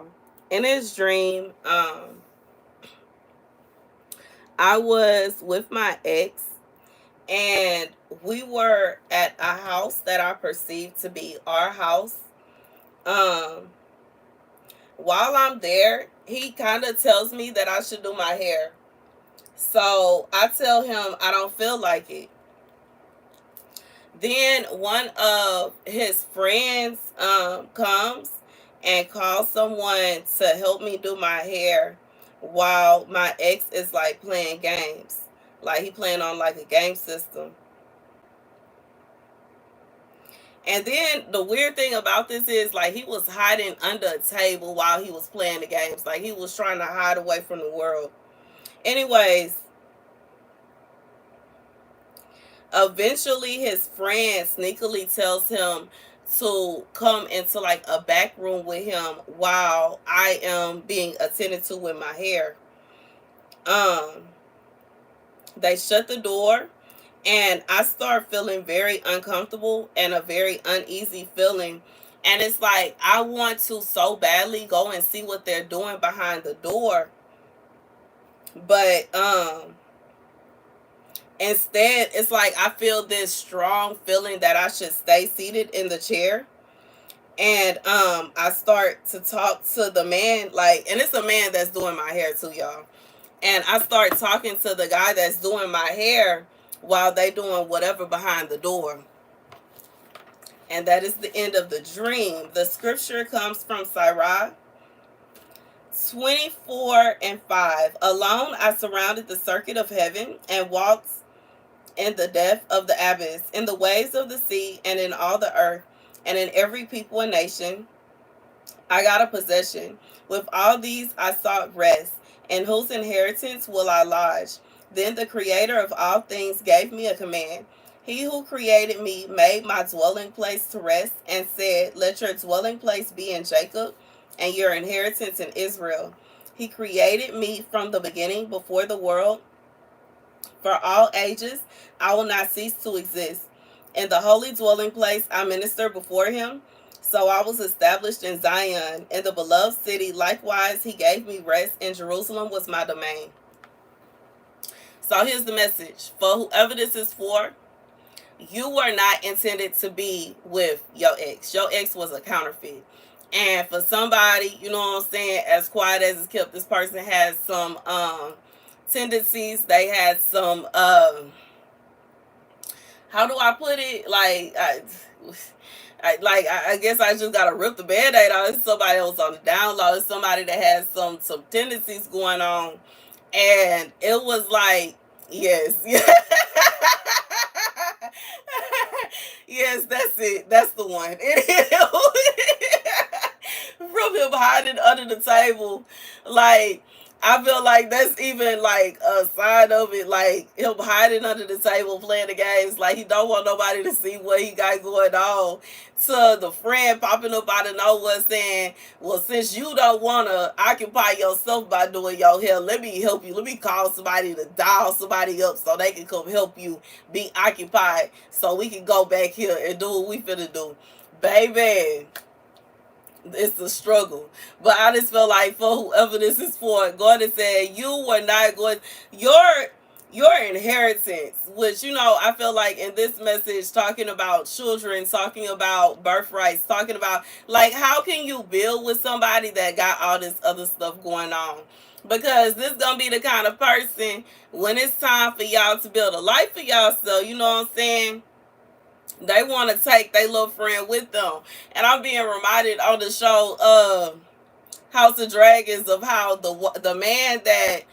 y'all. In his dream, I was with my ex, and we were at a house that I perceived to be our house. Um, while I'm there, he kind of tells me that I should do my hair. So I tell him I don't feel like it. Then one of his friends comes and calls someone to help me do my hair while my ex is like playing games. Like he playing on like a game system. And then the weird thing about this is like he was hiding under a table while he was playing the games. Like he was trying to hide away from the world. Anyways, eventually his friend sneakily tells him to come into like a back room with him while I am being attended to with my hair. Um, they shut the door, and I start feeling very uncomfortable and a very uneasy feeling. And it's like I want to so badly go and see what they're doing behind the door, but instead it's like I feel this strong feeling that I should stay seated in the chair. And I start to talk to the man, like, and it's a man that's doing my hair too, y'all. And I start talking to the guy that's doing my hair while they doing whatever behind the door. And that is the end of the dream. The scripture comes from Sirach 24:5. Alone I surrounded the circuit of heaven and walked in the depth of the abyss, in the waves of the sea, and in all the earth, and in every people and nation. I got a possession. With all these I sought rest, in whose inheritance will I lodge? Then the Creator of all things gave me a command. He who created me made my dwelling place to rest, and said, let your dwelling place be in Jacob, and your inheritance in Israel. He created me from the beginning, before the world. For all ages I will not cease to exist. In the holy dwelling place I minister before him. So I was established in Zion, in the beloved city. Likewise he gave me rest, and Jerusalem was my domain. So here's the message. For whoever this is for, you were not intended to be with your ex. Your ex was a counterfeit. And for somebody, you know what I'm saying, as quiet as it's kept, this person has some tendencies. They had some how do I put it? Like I guess I just gotta rip the band-aid off. It's somebody else on the down low. It's somebody that has some tendencies going on. And it was like, yes. Yes, that's it. That's the one. From him hiding under the table. Like, I feel like that's even like a side of it, like him hiding under the table playing the games, like he don't want nobody to see what he got going on. To the friend popping up out of nowhere saying, well, since you don't want to occupy yourself by doing your hair, let me help you. Let me call somebody to dial somebody up so they can come help you be occupied so we can go back here and do what we finna do. Baby, it's a struggle. But I just feel like for whoever this is for, God has said you were not going your inheritance, which, you know, I feel like in this message talking about children, talking about birthrights, talking about like how can you build with somebody that got all this other stuff going on? Because this gonna be the kind of person when it's time for y'all to build a life for y'all, so you know what I'm saying, they want to take their little friend with them. And I'm being reminded on the show House of Dragons of how the man that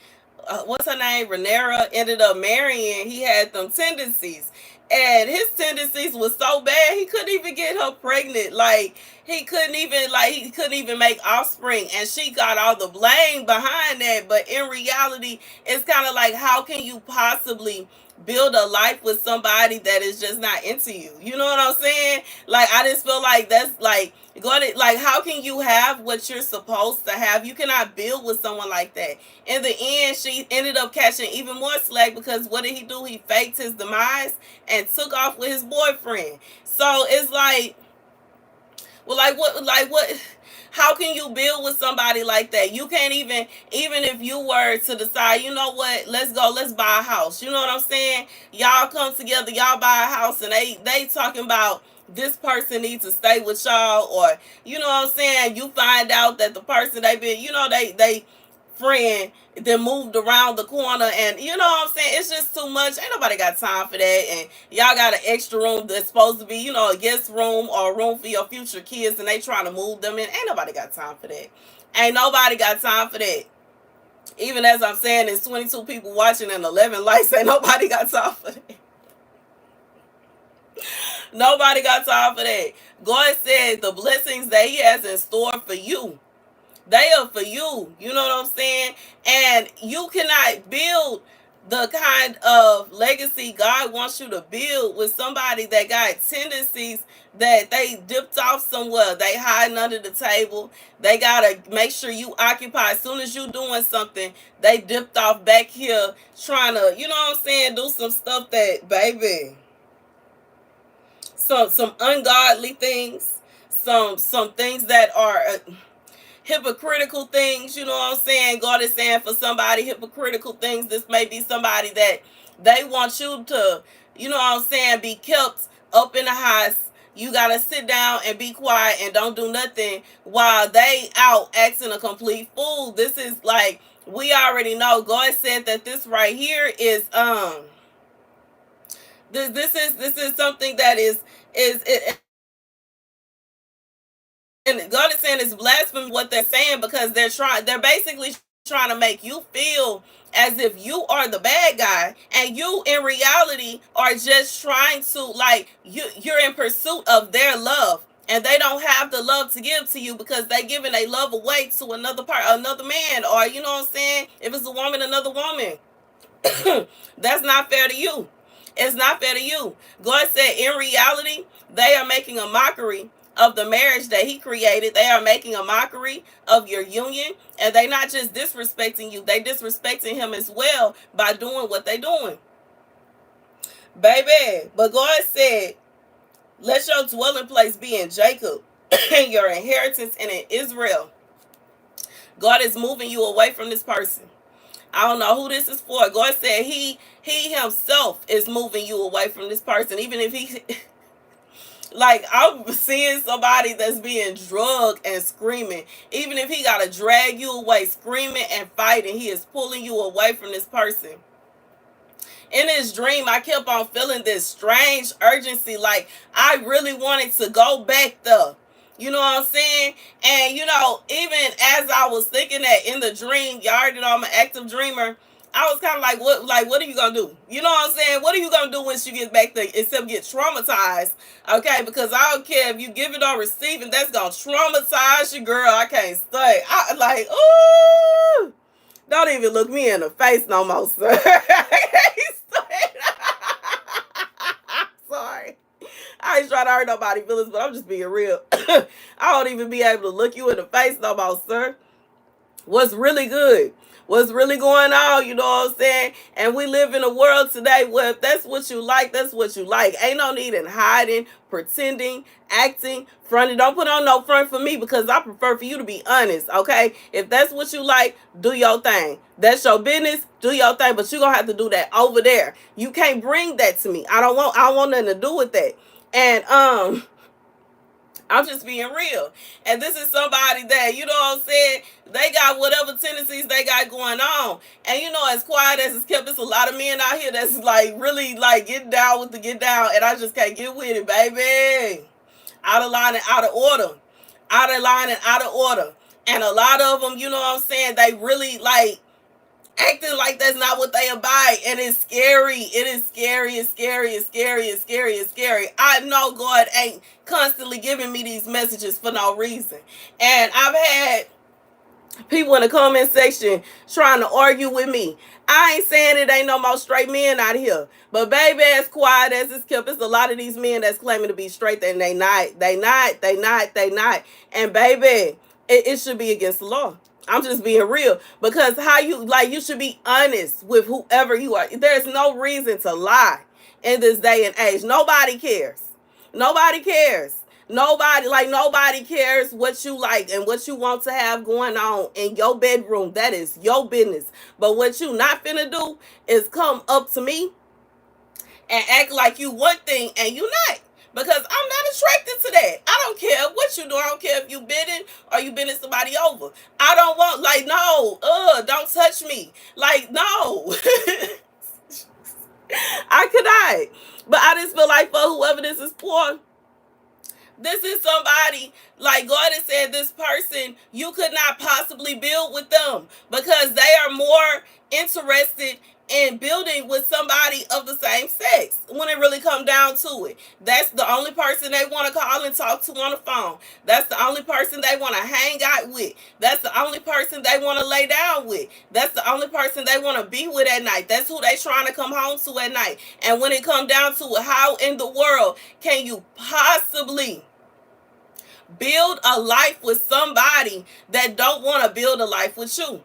what's her name, Rhaenyra, ended up marrying, he had them tendencies. And his tendencies was so bad he couldn't even get her pregnant. Like he couldn't even make offspring, and she got all the blame behind that. But in reality, it's kind of like, how can you possibly build a life with somebody that is just not into you? You know what I'm saying? Like, I just feel like that's like going to, like, how can you have what you're supposed to have? You cannot build with someone like that. In the end, she ended up catching even more slack because what did he do? He faked his demise and took off with his boyfriend. So it's like, well, like what How can you build with somebody like that? You can't even if you were to decide, you know what, let's buy a house. You know what I'm saying? Y'all come together, y'all buy a house, and they talking about this person needs to stay with y'all, or you know what I'm saying? You find out that the person they been, they friend then moved around the corner, and you know what I'm saying, it's just too much. Ain't nobody got time for that. And y'all got an extra room that's supposed to be, a guest room or a room for your future kids, and they trying to move them in. Ain't nobody got time for that. Ain't nobody got time for that. Even as I'm saying, there's 22 people watching and 11 likes. Ain't nobody got time for that. Nobody got time for that. God said the blessings that he has in store for you, they are for you. You know what I'm saying? And you cannot build the kind of legacy God wants you to build with somebody that got tendencies that they dipped off somewhere. They hiding under the table. They gotta make sure you occupy. As soon as you doing something, they dipped off back here trying to, you know what I'm saying, do some stuff that, baby, some ungodly things, some things that are hypocritical things. You know what I'm saying? God is saying for somebody, hypocritical things. This may be somebody that they want you to, you know what I'm saying, be kept up in the house. You gotta sit down and be quiet and don't do nothing while they out acting a complete fool. This is like, we already know. God said that this right here is this is something that is it. And God is saying it's blasphemy what they're saying, because they're basically trying to make you feel as if you are the bad guy, and you in reality are just trying to, like, you're in pursuit of their love, and they don't have the love to give to you because they giving a love away to another man, or you know what I'm saying, if it's a woman, another woman. That's not fair to you. It's not fair to you. God said in reality, they are making a mockery of the marriage that he created. They are making a mockery of your union. And they not just disrespecting you, they disrespecting him as well by doing what they doing. Baby, but God said, let your dwelling place be in Jacob and your inheritance and in Israel. God is moving you away from this person. I don't know who this is for. God said he himself is moving you away from this person. Even if he, like, I'm seeing somebody that's being drugged and screaming. Even if he got to drag you away screaming and fighting, he is pulling you away from this person. In this dream, I kept on feeling this strange urgency. Like, I really wanted to go back there. You know what I'm saying? And, even as I was thinking that in the dream, y'all already know I'm an active dreamer. I was kind of like, what are you going to do? You know what I'm saying? What are you going to do once you get back there, except get traumatized? Okay, because I don't care if you give it or receive it, that's going to traumatize you, girl. I can't stay. Ooh, don't even look me in the face no more, sir. I can't stay. Sorry. I ain't trying to hurt nobody's feelings, but I'm just being real. I don't even be able to look you in the face no more, sir. What's really good? What's really going on? You know what I'm saying? And we live in a world today where if that's what you like, that's what you like. Ain't no need in hiding, pretending, acting, fronting. Don't put on no front for me, because I prefer for you to be honest, okay? If that's what you like, do your thing. That's your business, do your thing. But you're going to have to do that over there. You can't bring that to me. I don't want nothing to do with that. And I'm just being real. And this is somebody that, you know what I'm saying, they got whatever tendencies they got going on. And as quiet as it's kept, there's a lot of men out here that's like really like getting down with the get down, and I just can't get with it, baby. Out of line and out of order. Out of line and out of order. And a lot of them, you know what I'm saying, they really like acting like that's not what they abide, and it's scary. It is scary. It's scary. It's scary. It's scary. It's scary. I know God ain't constantly giving me these messages for no reason, and I've had people in the comment section trying to argue with me. I ain't saying it ain't no more straight men out here, but baby, as quiet as it's kept, it's a lot of these men that's claiming to be straight, and they not, and baby, it should be against the law. I'm just being real, because you should be honest with whoever you are. There's no reason to lie in this day and age. Nobody cares. Nobody cares. Nobody cares what you like and what you want to have going on in your bedroom. That is your business. But what you not finna do is come up to me and act like you one thing and you not. Because I'm not attracted to that. I don't care what you do. I don't care if you bidding or you bending somebody over. I don't want, like, no, don't touch me. Like, no. I could not. But I just feel like for whoever this is for, this is somebody, like God has said, this person, you could not possibly build with them because they are more interested in building with somebody of the same sex when it really come down to it. That's the only person they want to call and talk to on the phone. That's the only person they want to hang out with. That's the only person they want to lay down with. That's the only person they want to be with at night. That's who they trying to come home to at night. And when it come down to it, how in the world can you possibly build a life with somebody that don't want to build a life with you?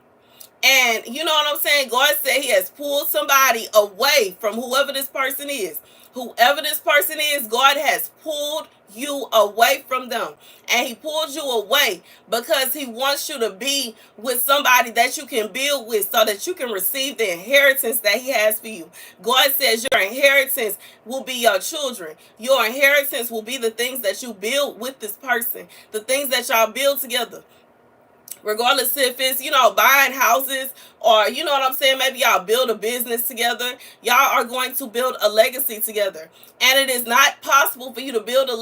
And you know what I'm saying? God said he has pulled somebody away from whoever this person is. Whoever this person is, God has pulled you away from them. And he pulled you away because he wants you to be with somebody that you can build with so that you can receive the inheritance that he has for you. God says your inheritance will be your children. Your inheritance will be the things that you build with this person, the things that y'all build together. Regardless if it's, buying houses or, you know what I'm saying, maybe y'all build a business together. Y'all are going to build a legacy together. And it is not possible for you to build a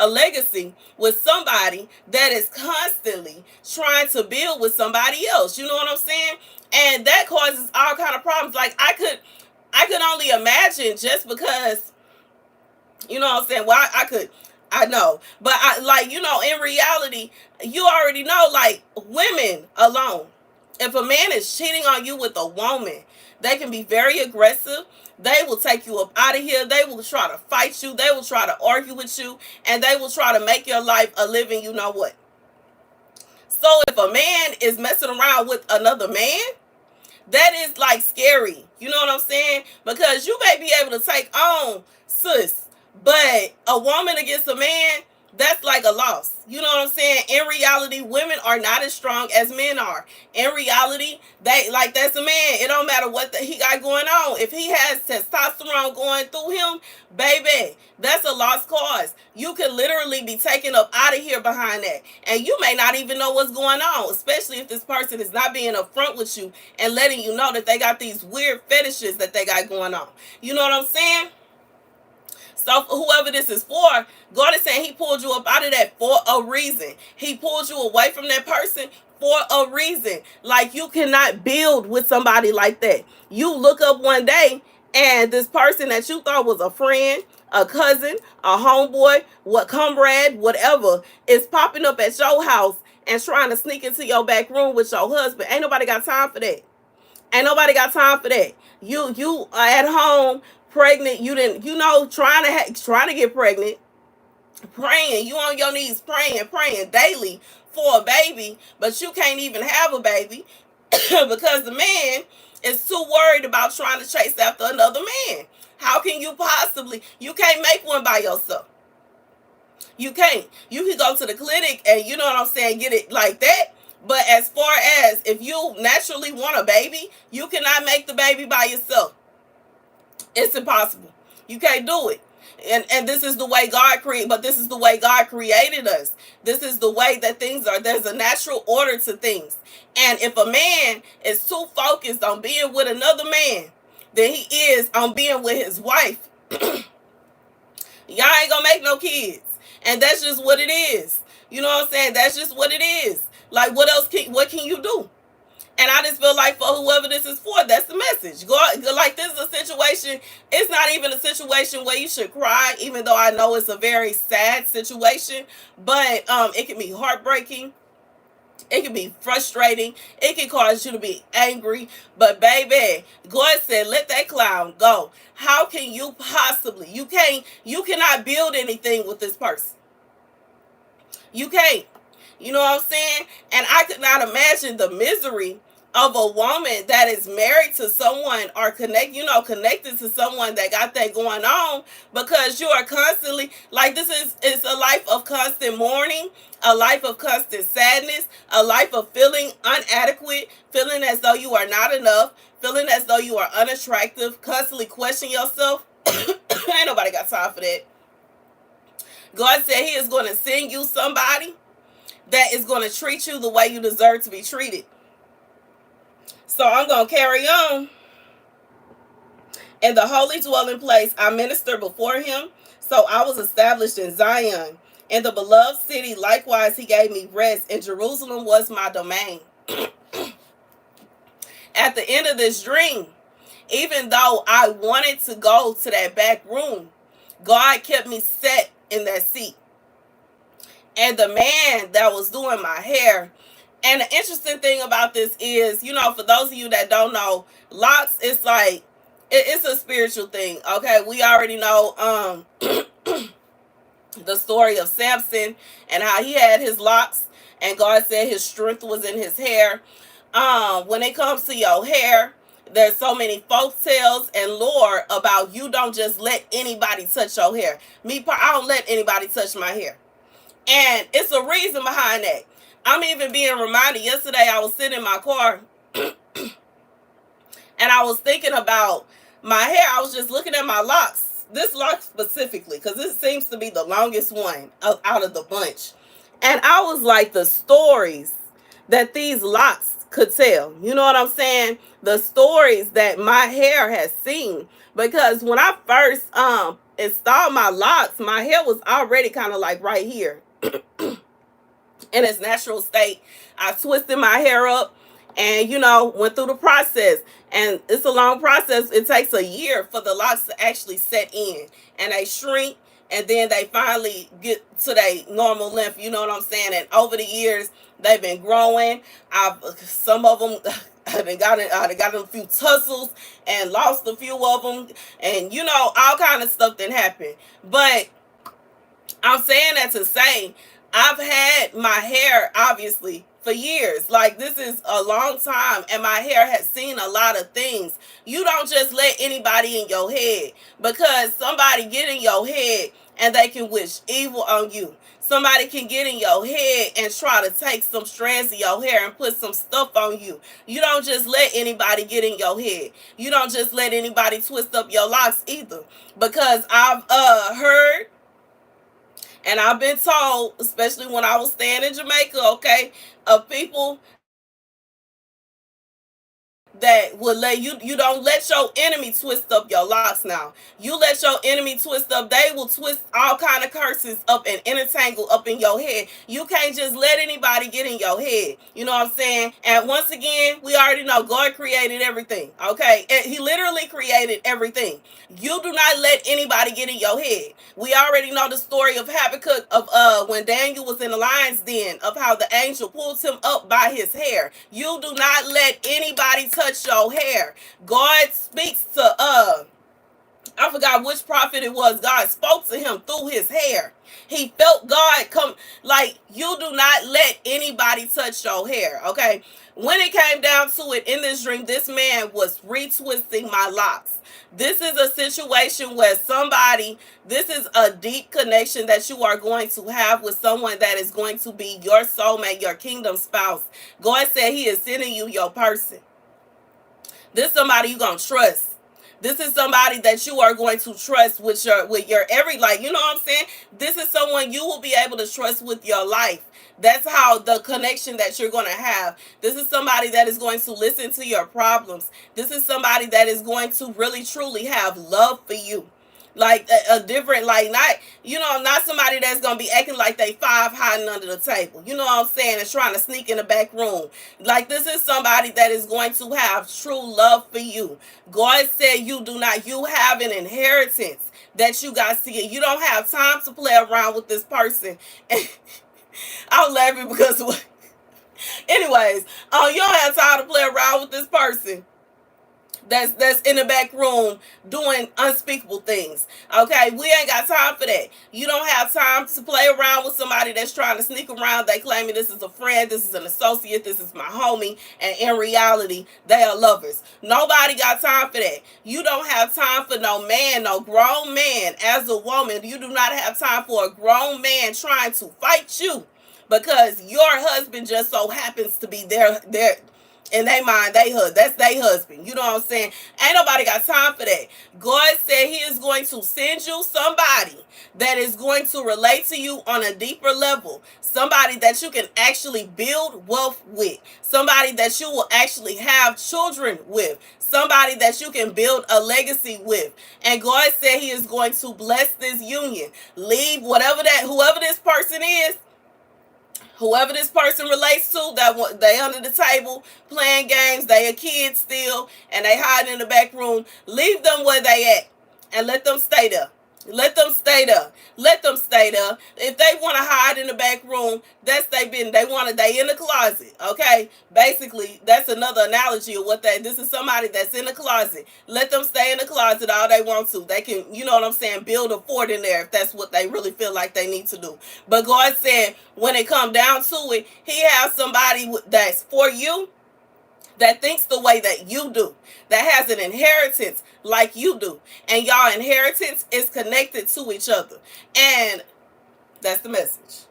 legacy with somebody that is constantly trying to build with somebody else. You know what I'm saying? And that causes all kind of problems. Like I could only imagine, just because, you know what I'm saying? Well, I know, but in reality, you already know, like, women alone, if a man is cheating on you with a woman, they can be very aggressive. They will take you up out of here. They will try to fight you. They will try to argue with you, and they will try to make your life a living, you know what. So if a man is messing around with another man, that is like scary. You know what I'm saying? Because you may be able to take on sis, but a woman against a man, that's like a loss. You know what I'm saying? In reality, women are not as strong as men are. In reality, that's a man. It don't matter what he got going on. If he has testosterone going through him, baby, that's a lost cause. You could literally be taken up out of here behind that. And you may not even know what's going on, especially if this person is not being upfront with you and letting you know that they got these weird fetishes that they got going on. You know what I'm saying? So whoever this is for, God is saying he pulled you up out of that for a reason. He pulled you away from that person for a reason. Like, you cannot build with somebody like that. You look up one day and this person that you thought was a friend, a cousin, a homeboy, comrade, whatever, is popping up at your house and trying to sneak into your back room with your husband. Ain't nobody got time for that. Ain't nobody got time for that. You are at home pregnant, trying to get pregnant, praying, you on your knees praying daily for a baby, but you can't even have a baby because the man is too worried about trying to chase after another man. How can you possibly? You can't make one by yourself. You can't. You can go to the clinic and, you know what I'm saying, get it like that. But as far as if you naturally want a baby, you cannot make the baby by yourself. It's impossible. You can't do it. And this is the way God created, but this is the way God created us. This is the way that things are. There's a natural order to things. And if a man is too focused on being with another man than he is on being with his wife, y'all ain't gonna make no kids. And that's just what it is. You know what I'm saying? That's just what it is. Like, what can you do? And I just feel like for whoever this is for, that's the message. God, like, this is a situation. It's not even a situation where you should cry, even though I know it's a very sad situation. But it can be heartbreaking. It can be frustrating. It can cause you to be angry. But baby, God said, let that clown go. How can you possibly? You cannot build anything with this person. You can't. You know what I'm saying? And I could not imagine the misery of a woman that is married to someone or connected to someone that got that going on, because you are constantly like, it's a life of constant mourning, a life of constant sadness, a life of feeling inadequate, feeling as though you are not enough, feeling as though you are unattractive, constantly questioning yourself. Ain't nobody got time for that. God said he is going to send you somebody that is going to treat you the way you deserve to be treated. So I'm going to carry on. In the holy dwelling place, I ministered before him. So I was established in Zion. In the beloved city, likewise, he gave me rest, and Jerusalem was my domain. At the end of this dream, even though I wanted to go to that back room, God kept me set in that seat. And the man that was doing my hair, and the interesting thing about this is, for those of you that don't know, locks, it's like, it's a spiritual thing. Okay, we already know the story of Samson and how he had his locks, and God said his strength was in his hair. When it comes to your hair, there's so many folk tales and lore about you don't just let anybody touch your hair. I don't let anybody touch my hair. And it's a reason behind that. I'm even being reminded, yesterday I was sitting in my car and I was thinking about my hair. I was just looking at my locks. This lock specifically, because this seems to be the longest one out of the bunch. And I was like, the stories that these locks could tell. You know what I'm saying? The stories that my hair has seen. Because when I first installed my locks, my hair was already kind of like right here. In its natural state. I twisted my hair up and, went through the process. And it's a long process. It takes a year for the locks to actually set in. And they shrink, and then they finally get to their normal length. You know what I'm saying? And over the years, they've been growing. Some of them, I got a few tussles and lost a few of them. And, all kind of stuff that happened. But I'm saying that to say, I've had my hair, obviously, for years. Like, this is a long time, and my hair has seen a lot of things. You don't just let anybody in your head, because somebody get in your head and they can wish evil on you. Somebody can get in your head and try to take some strands of your hair and put some stuff on you. You don't just let anybody get in your head. You don't just let anybody twist up your locks either. Because I've heard, and I've been told, especially when I was staying in Jamaica, okay, of people that will let you don't let your enemy twist up your locks now. You let your enemy twist up, they will twist all kind of curses up and intertangle up in your head. You can't just let anybody get in your head. You know what I'm saying? And once again, we already know God created everything, okay? And he literally created everything. You do not let anybody get in your head. We already know the story of Habakkuk, of when Daniel was in the lion's den, of how the angel pulled him up by his hair. You do not let anybody touch your hair. God speaks to I forgot which prophet it was. God spoke to him through his hair. He felt God come. Like, you do not let anybody touch your hair, okay? When it came down to it, in this dream, this man was retwisting my locks. This is a situation where this is a deep connection that you are going to have with someone that is going to be your soulmate, your kingdom spouse. God said he is sending you your person. This is somebody you're going to trust. This is somebody that you are going to trust with your every, like, you know what I'm saying? This is someone you will be able to trust with your life. That's how the connection that you're going to have. This is somebody that is going to listen to your problems. This is somebody that is going to really, truly have love for you. Like a different, like, not somebody that's going to be acting like they five hiding under the table. You know what I'm saying? And trying to sneak in the back room. Like, this is somebody that is going to have true love for you. God said you have an inheritance that you got to get. You don't have time to play around with this person. I'm laughing because, anyways, you don't have time to play around with this person. that's in the back room doing unspeakable things. Okay, we ain't got time for that. You don't have time to play around with somebody that's trying to sneak around. They claiming this is a friend, this is an associate, this is my homie, and in reality, they are lovers. Nobody got time for that. You don't have time for no man, no grown man. As a woman, you do not have time for a grown man trying to fight you because your husband just so happens to be there in they mind, that's their husband. You know what I'm saying? Ain't nobody got time for that. God said he is going to send you somebody that is going to relate to you on a deeper level. Somebody that you can actually build wealth with. Somebody that you will actually have children with. Somebody that you can build a legacy with. And God said he is going to bless this union. Leave whoever this person is, whoever this person relates to, that they under the table playing games, they a kid still, and they hiding in the back room. Leave them where they at, and let them stay there. Let them stay there. Let them stay there. If they want to hide in the back room, they in the closet. Okay, basically that's another analogy of this is somebody that's in the closet. Let them stay in the closet all they want to. They can, you know what I'm saying, build a fort in there if that's what they really feel like they need to do. But God said when it come down to it, he has somebody that's for you, that thinks the way that you do, that has an inheritance like you do, and y'all inheritance is connected to each other. And that's the message.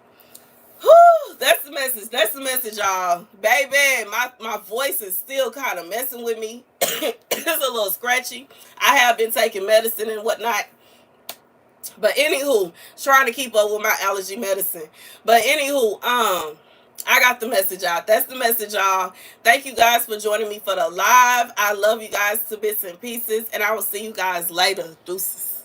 Whew, that's the message. That's the message, y'all. Baby, my voice is still kind of messing with me. It's a little scratchy. I have been taking medicine and whatnot. But anywho, trying to keep up with my allergy medicine. But anywho, I got the message out. That's the message, y'all. Thank you guys for joining me for the live. I love you guys to bits and pieces, and I will see you guys later. Deuces.